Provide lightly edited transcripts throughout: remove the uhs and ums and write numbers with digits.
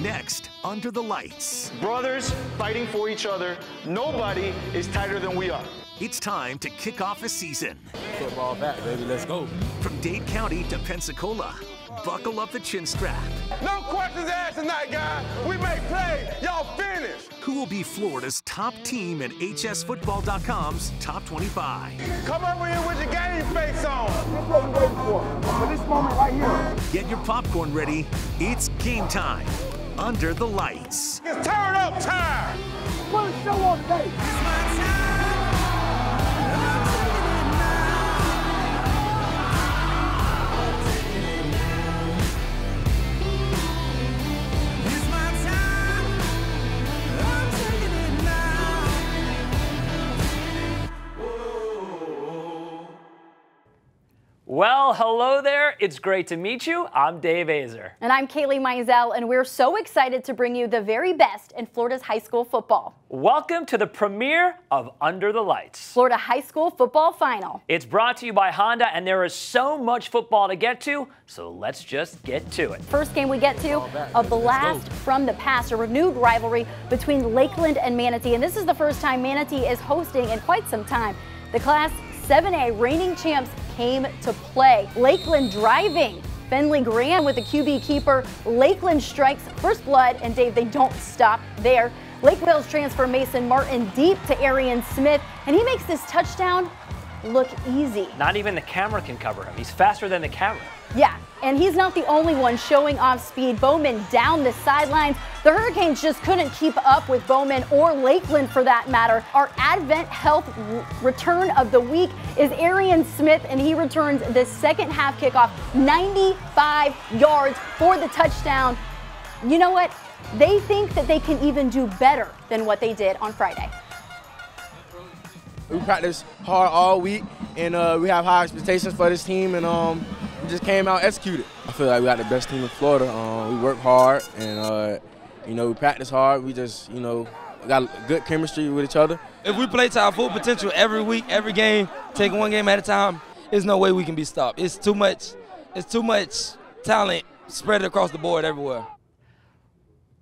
Next, Under the Lights. Brothers fighting for each other. Nobody is tighter than we are. It's time to kick off a season. Football back, baby. Let's go. From Dade County to Pensacola, buckle up the chin strap. No questions asked tonight, guys. We make plays. Y'all finish. Who will be Florida's top team and hsfootball.com's top 25? Come over here with your game face on. That's what we're waiting for this moment right here. Get your popcorn ready. It's game time. Under the Lights. It's turn up time. Put a show on tape. Well, hello there. It's great to meet you. I'm Dave Aizer. And I'm Kailey, Mizelle, and we're so excited to bring you the very best in Florida's high school football. Welcome to the premiere of Under the Lights, Florida High School Football Final. It's brought to you by Honda, and there is so much football to get to, so let's just get to it. First game we get to, a blast from the past, a renewed rivalry between Lakeland and Manatee, and this is the first time Manatee is hosting in quite some time. The Class 7A reigning champs came to play. Lakeland driving. Finley Graham with the QB keeper. Lakeland strikes first blood, and Dave, they don't stop there. Lake Wales transfer Mason Martin deep to Arian Smith, and he makes this touchdown look easy. Not even the camera can cover him. He's faster than the camera. Yeah, and he's not the only one showing off speed. Bowman down the sidelines. The Hurricanes just couldn't keep up with Bowman or Lakeland for that matter. Our Advent Health return of the week is Arian Smith, and he returns the second half kickoff 95 yards for the touchdown. You know what? They think that they can even do better than what they did on Friday. We practice hard all week, and we have high expectations for this team, and we just came out and executed. I feel like we got the best team in Florida. We work hard, and we practice hard. We just, got good chemistry with each other. If we play to our full potential every week, every game, take one game at a time, there's no way we can be stopped. It's too much talent spread across the board everywhere.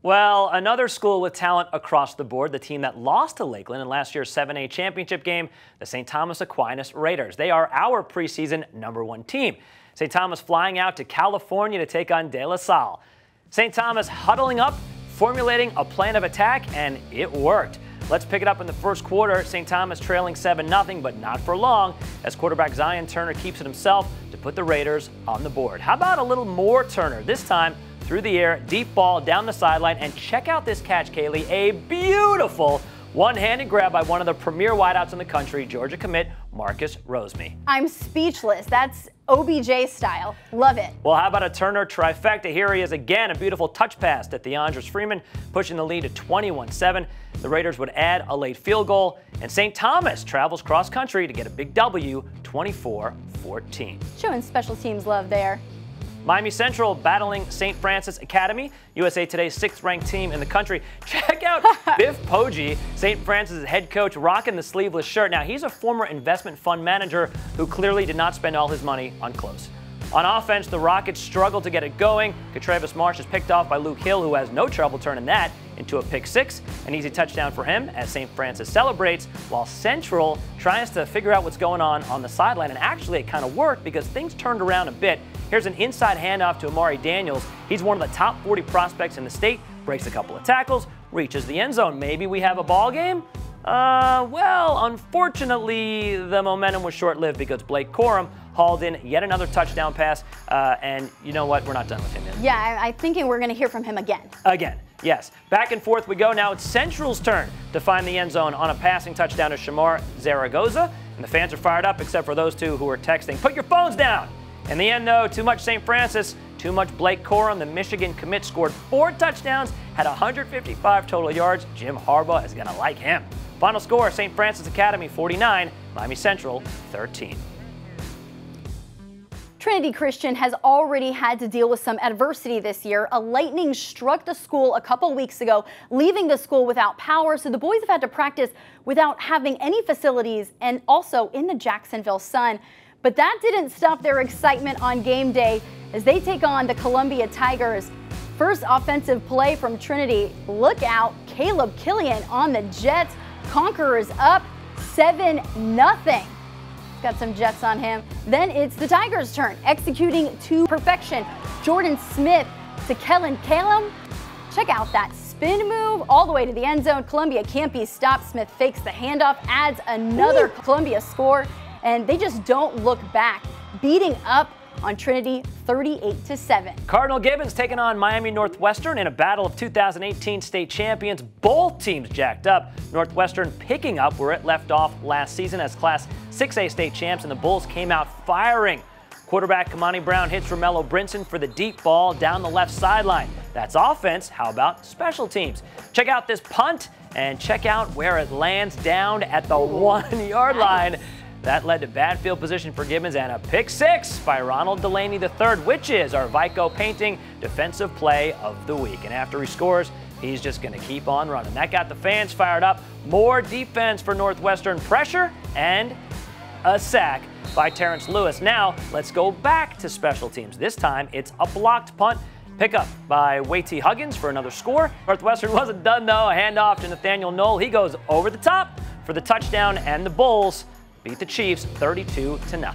Well, another school with talent across the board, the team that lost to Lakeland in last year's 7A championship game, the St. Thomas Aquinas Raiders. They are our preseason #1 team. St. Thomas flying out to California to take on De La Salle. St. Thomas huddling up, formulating a plan of attack, and it worked. Let's pick it up in the first quarter. St. Thomas trailing 7-0, but not for long, as quarterback Zion Turner keeps it himself to put the Raiders on the board. How about a little more Turner, this time through the air, deep ball down the sideline, and check out this catch, Kailey. A beautiful one-handed grab by one of the premier wideouts in the country, Georgia commit Marcus Rosemy. I'm speechless. That's OBJ style. Love it. Well, how about a Turner trifecta? Here he is again, a beautiful touch pass to Theandris Freeman, pushing the lead to 21-7. The Raiders would add a late field goal, and St. Thomas travels cross-country to get a big W, 24-14. Showing special teams love there. Miami Central battling St. Francis Academy, USA Today's 6th-ranked team in the country. Check out Biff Poggi, St. Francis' head coach, rocking the sleeveless shirt. Now, he's a former investment fund manager who clearly did not spend all his money on clothes. On offense, the Rockets struggled to get it going. Travis Marsh is picked off by Luke Hill, who has no trouble turning that into a pick six. An easy touchdown for him as St. Francis celebrates, while Central tries to figure out what's going on the sideline. And actually, it kind of worked because things turned around a bit. Here's an inside handoff to Amari Daniels. He's one of the top 40 prospects in the state, breaks a couple of tackles, reaches the end zone. Maybe we have a ball game? Well, unfortunately, the momentum was short-lived because Blake Corum hauled in yet another touchdown pass, and you know what? We're not done with him yet. Yeah, I'm thinking we're going to hear from him again. Again, yes. Back and forth we go. Now it's Central's turn to find the end zone on a passing touchdown to Shamar Zaragoza, and the fans are fired up except for those two who are texting, "Put your phones down!" In the end, though, too much St. Francis, too much Blake Corum. The Michigan commit scored 4 touchdowns, had 155 total yards. Jim Harbaugh is going to like him. Final score, St. Francis Academy 49, Miami Central 13. Trinity Christian has already had to deal with some adversity this year. A lightning struck the school a couple weeks ago, leaving the school without power, so the boys have had to practice without having any facilities and also in the Jacksonville sun. But that didn't stop their excitement on game day as they take on the Columbia Tigers. First offensive play from Trinity. Look out, Caleb Killian on the Jets. Conquerors up 7-0. Got some Jets on him. Then it's the Tigers' turn, executing to perfection. Jordan Smith to Kellen Calum. Check out that spin move all the way to the end zone. Columbia can't be stopped. Smith fakes the handoff, adds another Columbia score, and they just don't look back, beating up on Trinity 38-7. Cardinal Gibbons taking on Miami Northwestern in a battle of 2018 state champions. Both teams jacked up. Northwestern picking up where it left off last season as Class 6A state champs, and the Bulls came out firing. Quarterback Kamani Brown hits Romello Brinson for the deep ball down the left sideline. That's offense. How about special teams? Check out this punt and check out where it lands down at the 1-yard line. That led to bad field position for Gibbons and a pick six by Ronald Delaney III, which is our Vico Painting defensive play of the week. And after he scores, he's just going to keep on running. That got the fans fired up. More defense for Northwestern, pressure and a sack by Terrence Lewis. Now let's go back to special teams. This time it's a blocked punt. Pickup by Waity Huggins for another score. Northwestern wasn't done though. A handoff to Nathaniel Knoll. He goes over the top for the touchdown, and the Bulls beat the Chiefs 32-0.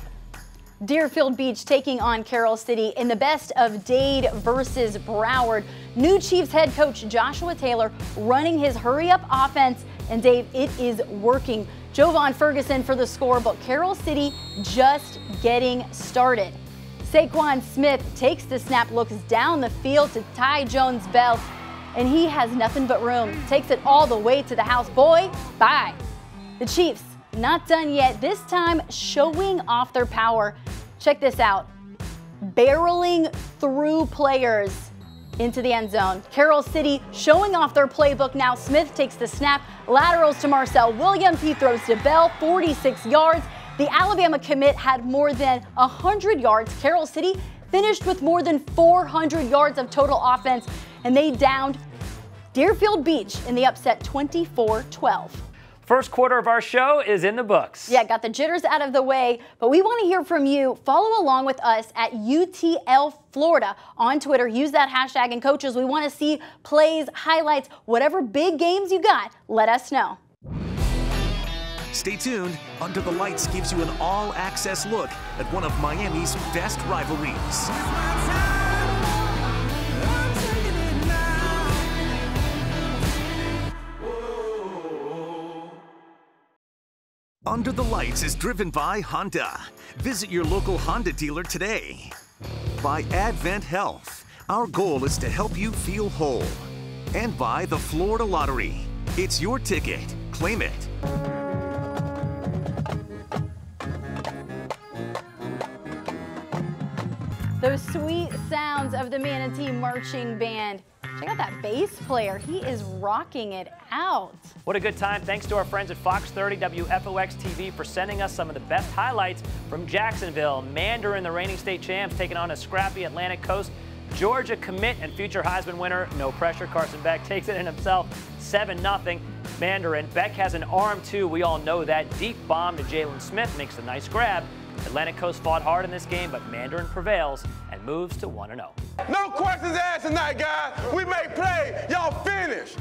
Deerfield Beach taking on Carroll City in the best of Dade versus Broward. New Chiefs head coach Joshua Taylor running his hurry-up offense, and Dave, it is working. Jovan Ferguson for the score, but Carroll City just getting started. Saquon Smith takes the snap, looks down the field to Ty Jones-Bell, and he has nothing but room. Takes it all the way to the house. Boy, bye. The Chiefs not done yet, this time showing off their power. Check this out. Barreling through players into the end zone. Carroll City showing off their playbook now. Smith takes the snap, laterals to Marcel Williams. He throws to Bell, 46 yards. The Alabama commit had more than 100 yards. Carroll City finished with more than 400 yards of total offense, and they downed Deerfield Beach in the upset 24-12. First quarter of our show is in the books. Yeah, got the jitters out of the way, but we want to hear from you. Follow along with us at UTL Florida on Twitter. Use that hashtag, and coaches, we want to see plays, highlights, whatever big games you got, let us know. Stay tuned. Under the Lights gives you an all-access look at one of Miami's best rivalries. Under the Lights is driven by Honda. Visit your local Honda dealer today. By Advent Health. Our goal is to help you feel whole. And by the Florida Lottery. It's your ticket. Claim it. Those sweet sounds of the Manatee Marching Band. Check out that bass player. He is rocking it out. What a good time. Thanks to our friends at Fox 30 WFOX TV for sending us some of the best highlights from Jacksonville. Mandarin, the reigning state champs, taking on a scrappy Atlantic Coast. Georgia commit and future Heisman winner, no pressure. Carson Beck takes it in himself, 7-0. Mandarin. Beck has an arm too. We all know that. Deep bomb to Jalen Smith makes a nice grab. Atlantic Coast fought hard in this game, but Mandarin prevails and moves to 1-0. No questions asked tonight, guys. We make play. Y'all finish.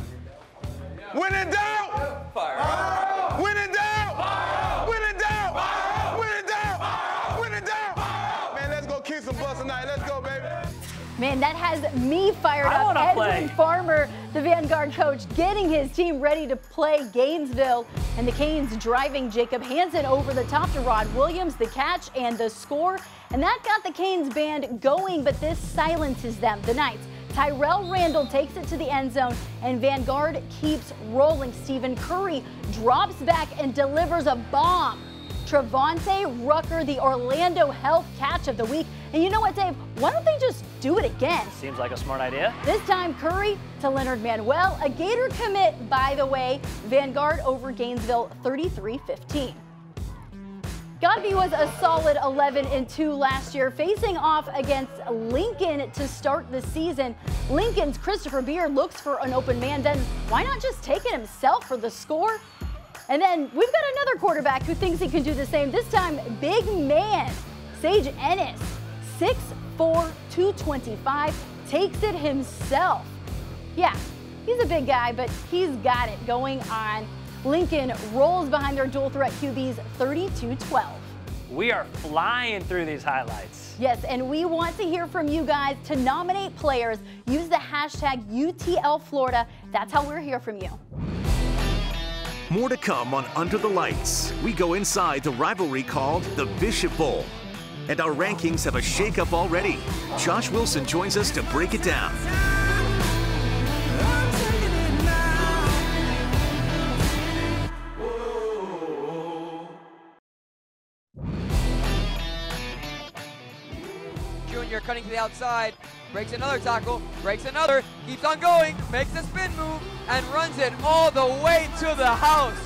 When in doubt, fire. When in doubt, fire. When in doubt, fire. When in doubt, fire. When in doubt, fire. Man, let's go kick some butts tonight. Let's go, baby. Man, that has me fired up. Edwin Farmer, the Vanguard coach, getting his team ready to play Gainesville. And the Canes driving Jacob Hansen over the top to Rod Williams, the catch and the score. And that got the Canes band going, but this silences them. The Knights. Tyrell Randall takes it to the end zone, and Vanguard keeps rolling. Stephen Curry drops back and delivers a bomb. Trevante Rucker, the Orlando Health catch of the week. And you know what, Dave? Why don't they just do it again? Seems like a smart idea. This time, Curry to Leonard Manuel. A Gator commit, by the way. Vanguard over Gainesville, 33-15. Godby was a solid 11-2 last year, facing off against Lincoln to start the season. Lincoln's Christopher Beard looks for an open man. Then why not just take it himself for the score? And then we've got another quarterback who thinks he can do the same. This time, big man, Sage Ennis, 6'4", 225, takes it himself. Yeah, he's a big guy, but he's got it going on. Lincoln rolls behind their dual threat QBs 32-12. We are flying through these highlights. Yes, and we want to hear from you guys. To nominate players, use the hashtag UTLFlorida. That's how we'll hear from you. More to come on Under the Lights. We go inside the rivalry called the Bishop Bowl. And our rankings have a shakeup already. Josh Wilson joins us to break it down. Junior cutting to the outside, breaks another tackle, breaks another, keeps on going, makes a spin move, and runs it all the way to the house.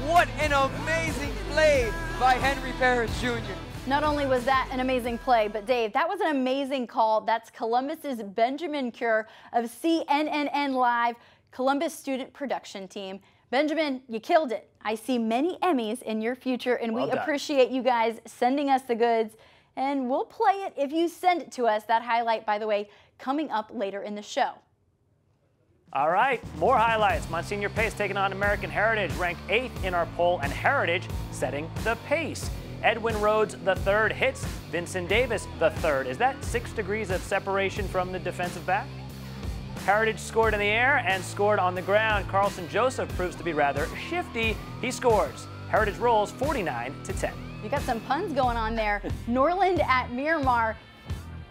What an amazing play by Henry Ferris Jr. Not only was that an amazing play, but Dave, that was an amazing call. That's Columbus's Benjamin Cure of CNN Live, Columbus Student Production Team. Benjamin, you killed it. I see many Emmys in your future, and we appreciate you guys sending us the goods. And we'll play it if you send it to us. That highlight, by the way, coming up later in the show. All right, more highlights. Monsignor Pace taking on American Heritage, ranked 8th in our poll, and Heritage setting the pace. Edwin Rhodes III hits Vincent Davis III. Is that 6 degrees of separation from the defensive back? Heritage scored in the air and scored on the ground. Carlson Joseph proves to be rather shifty. He scores. Heritage rolls 49-10. You got some puns going on there. Norland at Miramar.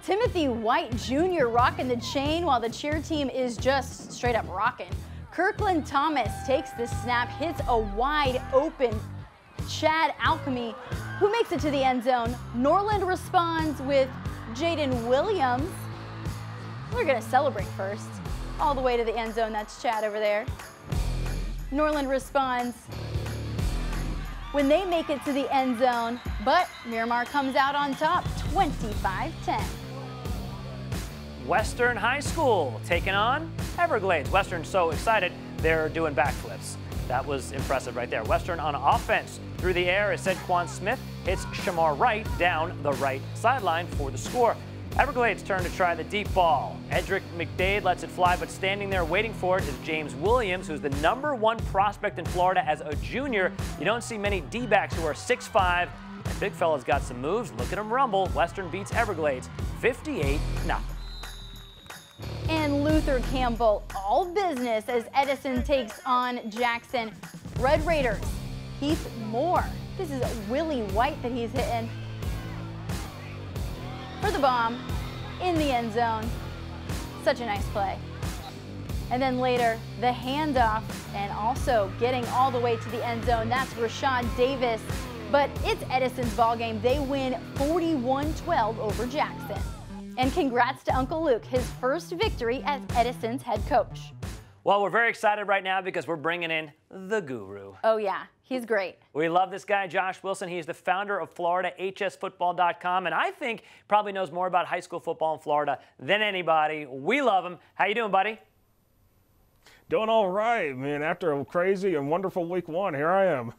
Timothy White Jr. rocking the chain while the cheer team is just straight up rocking. Kirkland Thomas takes the snap, hits a wide open Chad Alchemy, who makes it to the end zone. Norland responds with Jaden Williams. We're gonna celebrate first. All the way to the end zone, that's Chad over there. Norland responds when they make it to the end zone, but Miramar comes out on top, 25-10. Western High School taking on Everglades. Western so excited, they're doing backflips. That was impressive right there. Western on offense through the air as Saquon Smith hits Shamar Wright down the right sideline for the score. Everglades turn to try the deep ball. Edric McDade lets it fly, but standing there waiting for it is James Williams, who's the #1 prospect in Florida as a junior. You don't see many D-backs who are 6'5". That big fella's got some moves. Look at him rumble. Western beats Everglades 58-0. And Luther Campbell, all business as Edison takes on Jackson. Red Raiders, Heath Moore. This is Willie White that he's hitting for the bomb in the end zone. Such a nice play. And then later, the handoff and also getting all the way to the end zone. That's Rashad Davis. But it's Edison's ball game. They win 41-12 over Jackson. And congrats to Uncle Luke, his first victory as Edison's head coach. Well, we're very excited right now because we're bringing in the guru. Oh yeah, he's great. We love this guy, Josh Wilson. He's the founder of FloridaHSFootball.com, and I think probably knows more about high school football in Florida than anybody. We love him. How you doing, buddy? Doing all right, man. After a crazy and wonderful week 1, here I am.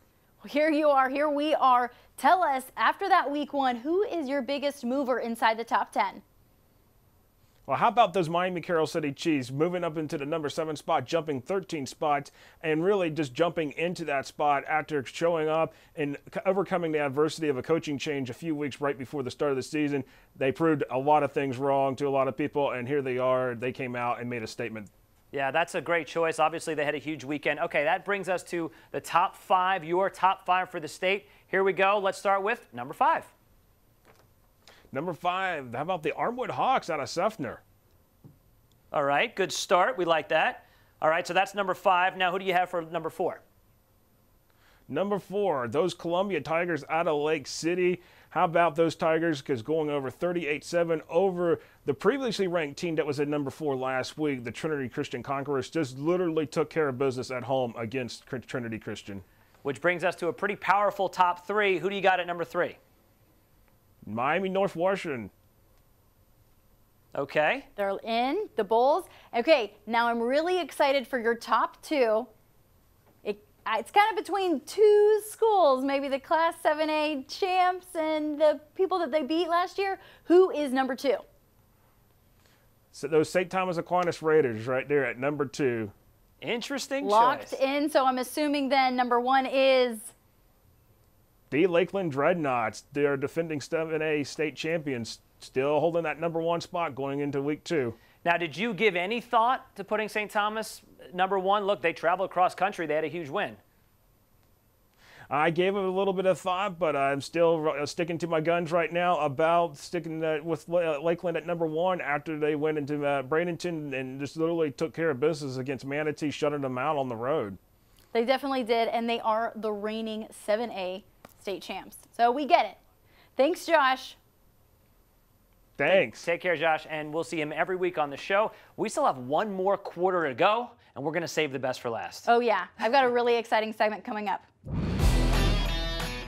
Here you are, here we are. Tell us, after that week 1, who is your biggest mover inside the top 10? Well, how about those Miami Carroll City Chiefs moving up into the #7 spot, jumping 13 spots, and really just jumping into that spot after showing up and overcoming the adversity of a coaching change a few weeks right before the start of the season. They proved a lot of things wrong to a lot of people, and here they are. They came out and made a statement. Yeah, that's a great choice. Obviously, they had a huge weekend. Okay, that brings us to the top 5, your top 5 for the state. Here we go. Let's start with number 5. Number 5, how about the Armwood Hawks out of Seffner? All right, good start. We like that. All right, so that's number 5. Now, who do you have for number 4? Number 4, those Columbia Tigers out of Lake City. How about those Tigers? Because going over 38-7 over the previously ranked team that was at number 4 last week, the Trinity Christian Conquerors, just literally took care of business at home against Trinity Christian. Which brings us to a pretty powerful top 3. Who do you got at number 3? Miami North Washington. Okay. They're in the Bulls. Okay, now I'm really excited for your top 2. It's kind of between 2 schools, maybe the Class 7A champs and the people that they beat last year. Who is number 2? So those St. Thomas Aquinas Raiders right there at number 2. Interesting Locked choice. in, so I'm assuming then number 1 is... The Lakeland Dreadnoughts. They're defending 7A state champions, still holding that number 1 spot going into week 2. Now, did you give any thought to putting St. Thomas number 1? Look, they traveled across country. They had a huge win. I gave it a little bit of thought, but I'm still sticking to my guns right now about sticking with Lakeland at number 1 after they went into Bradenton and just literally took care of business against Manatee, shutting them out on the road. They definitely did, and they are the reigning 7A state champs. So we get it. Thanks, Josh. Thanks. Take care, Josh, and we'll see him every week on the show. We still have one more quarter to go, and we're going to save the best for last. Oh, yeah. I've got a really exciting segment coming up.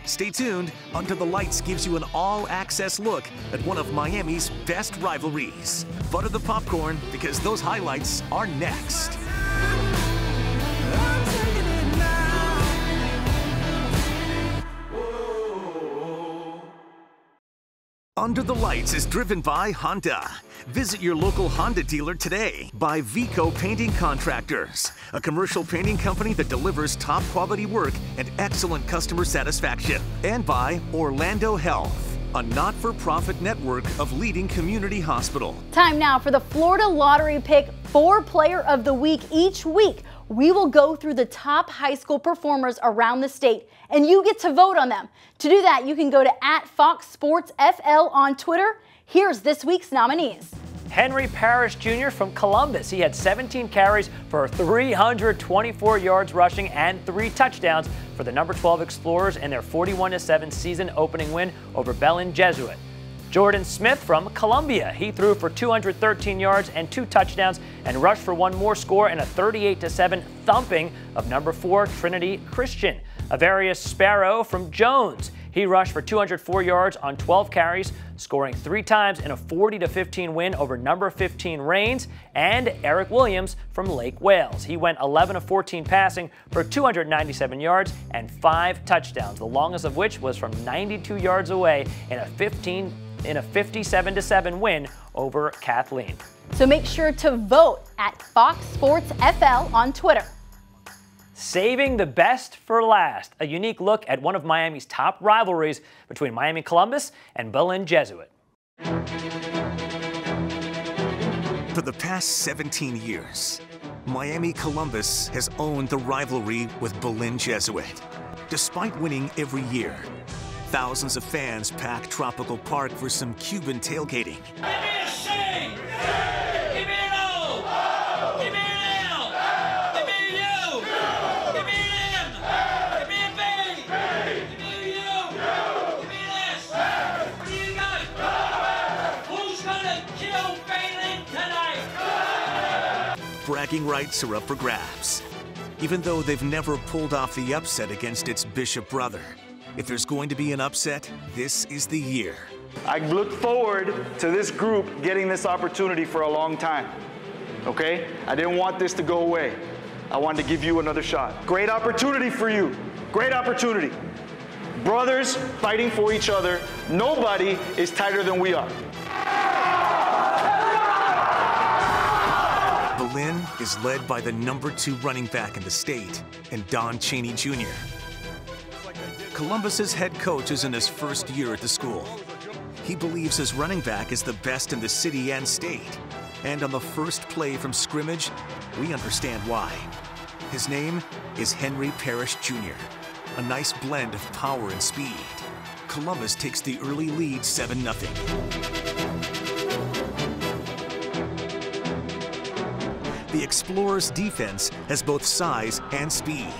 Stay tuned. Under the Lights gives you an all-access look at one of Miami's best rivalries. Butter the popcorn, because those highlights are next. Under the Lights is driven by Honda. Visit your local Honda dealer today. By Vico Painting Contractors, a commercial painting company that delivers top quality work and excellent customer satisfaction. And by Orlando Health, a not-for-profit network of leading community hospitals. Time now for the Florida Lottery Pick 4 Player of the Week. Each week, we will go through the top high school performers around the state, and you get to vote on them. To do that, you can go to @FoxSportsFL on Twitter. Here's this week's nominees. Henry Parrish Jr. from Columbus. He had 17 carries for 324 yards rushing and 3 touchdowns for the number 12 Explorers in their 41-7 season opening win over Belen Jesuit. Jordan Smith from Columbia. He threw for 213 yards and 2 touchdowns and rushed for 1 more score in a 38-7 thumping of number 4 Trinity Christian. Avarius Sparrow from Jones. He rushed for 204 yards on 12 carries, scoring 3 times in a 40-15 win over number 15 Reigns. And Eric Williams from Lake Wales. He went 11 of 14 passing for 297 yards and 5 touchdowns, the longest of which was from 92 yards away in a 57-7 win over Kathleen. So make sure to vote at FoxSportsFL on Twitter. Saving the best for last, a unique look at one of Miami's top rivalries between Miami Columbus and Belen Jesuit. For the past 17 years, Miami Columbus has owned the rivalry with Belen Jesuit. Despite winning every year, thousands of fans pack Tropical Park for some Cuban tailgating. Give me a shame! Give me an O! Give me an L! Give me a U! Give me an M! Give me a B! Give me a U! Give me an S! What do you got? Who's gonna kill Phelan tonight? Bragging rights are up for grabs, even though they've never pulled off the upset against its Bishop brother. If there's going to be an upset, this is the year. I look forward to this group getting this opportunity for a long time, okay? I didn't want this to go away. I wanted to give you another shot. Great opportunity for you. Great opportunity. Brothers fighting for each other. Nobody is tighter than we are. Belen is led by the number 2 running back in the state, and Don Chaney Jr. Columbus's head coach is in his first year at the school. He believes his running back is the best in the city and state. And on the first play from scrimmage, we understand why. His name is Henry Parrish Jr., a nice blend of power and speed. Columbus takes the early lead 7-0. The Explorers' defense has both size and speed.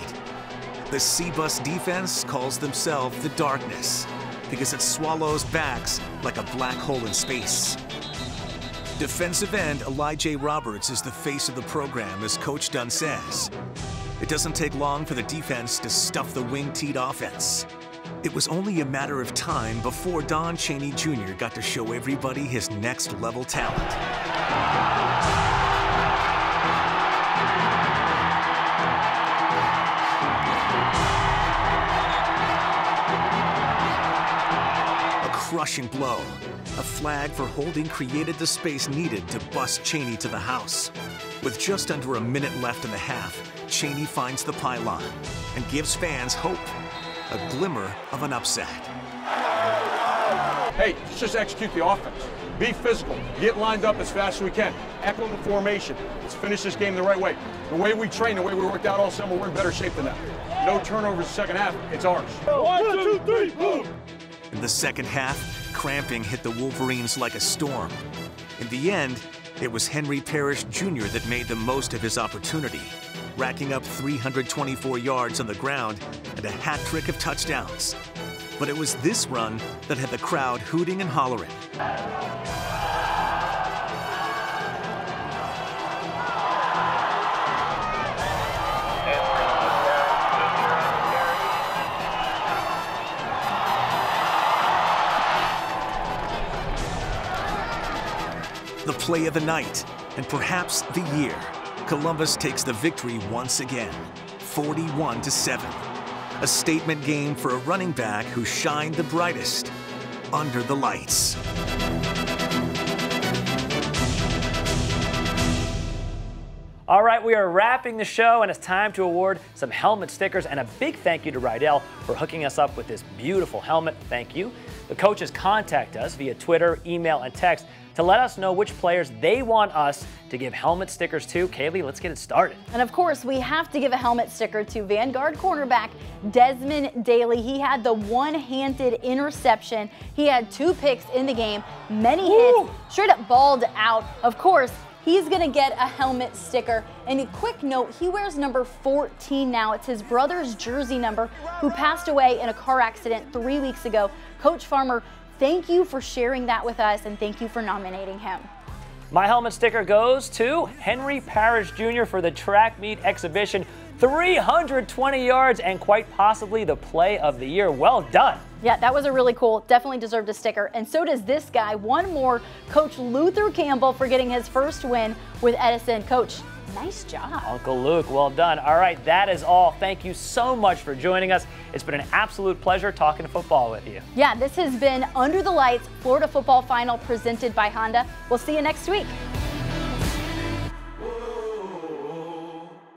The C-Bus defense calls themselves the Darkness because it swallows backs like a black hole in space. Defensive end Elijah Roberts is the face of the program, as Coach Dunn says. It doesn't take long for the defense to stuff the wing-teed offense. It was only a matter of time before Don Chaney Jr. got to show everybody his next-level talent. crushing blow. A flag for holding created the space needed to bust Cheney to the house. With just under a minute left in the half, Cheney finds the pylon and gives fans hope, a glimmer of an upset. Hey, let's just execute the offense. Be physical. Get lined up as fast as we can. Echo the formation. Let's finish this game the right way. The way we train, the way we worked out all summer, we're in better shape than that. No turnovers in the second half. It's ours. 1, 2, 3, move! In the second half, cramping hit the Wolverines like a storm. In the end, it was Henry Parrish Jr. that made the most of his opportunity, racking up 324 yards on the ground and a hat trick of touchdowns. But it was this run that had the crowd hooting and hollering. The play of the night, and perhaps the year, Columbus takes the victory once again, 41-7. A statement game for a running back who shined the brightest under the lights. All right, we are wrapping the show, and it's time to award some helmet stickers. And a big thank you to Rydell for hooking us up with this beautiful helmet. Thank you. The coaches contact us via Twitter, email, and text to let us know which players they want us to give helmet stickers to. Kailey, let's get it started. And of course, we have to give a helmet sticker to Vanguard cornerback Desmond Daly. He had the one-handed interception. He had 2 picks in the game, many hits, straight up balled out. Of course, he's going to get a helmet sticker. And a quick note, he wears number 14 now. It's his brother's jersey number, who passed away in a car accident 3 weeks ago. Coach Farmer, thank you for sharing that with us, and thank you for nominating him. My helmet sticker goes to Henry Parrish Jr. for the track meet exhibition. 320 yards and quite possibly the play of the year. Well done. Yeah, that was a really cool. Definitely deserved a sticker. And so does this guy. One more, Coach Luther Campbell, for getting his first win with Edison. Coach, nice job. Uncle Luke, well done. All right, that is all. Thank you so much for joining us. It's been an absolute pleasure talking football with you. Yeah, this has been Under the Lights, Florida Football Final presented by Honda. We'll see you next week.